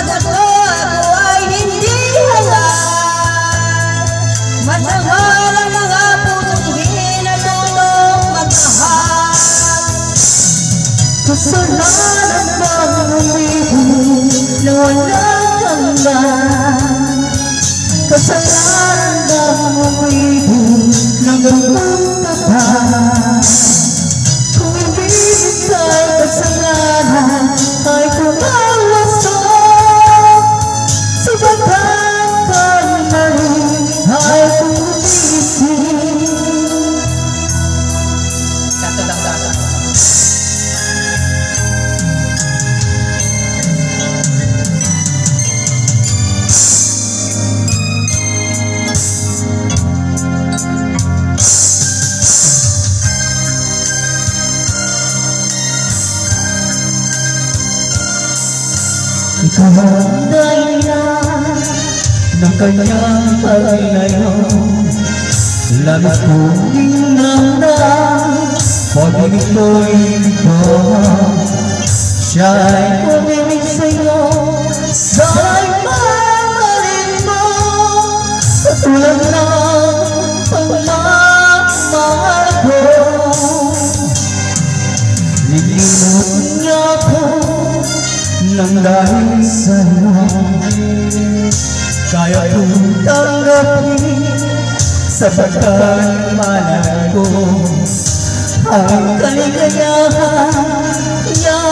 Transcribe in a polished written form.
pagkat ako ay hindi halal. Masangal ang mga pusong hinatutong magmahal. Kasalanan bang umibig na walang hanggan? Kasalanan bang umibig na ganun ka ba? Kung hindi ika'y kasalanan ay kumawasok, sabagat ka'y mali ay kumisip. Ikaw ang dahilan ng kanyang paglayo. Labis kong inamdam pag-ibig ko'y ikaw. Siya'y pumimig sa'yo dahil mamahalin mo. Katulad ng pagmamahal ko, nilimot niya ako nang dahil sa'yo. Kaya kong tanggapin sapagkat mahal ko ang kaligayahan niya.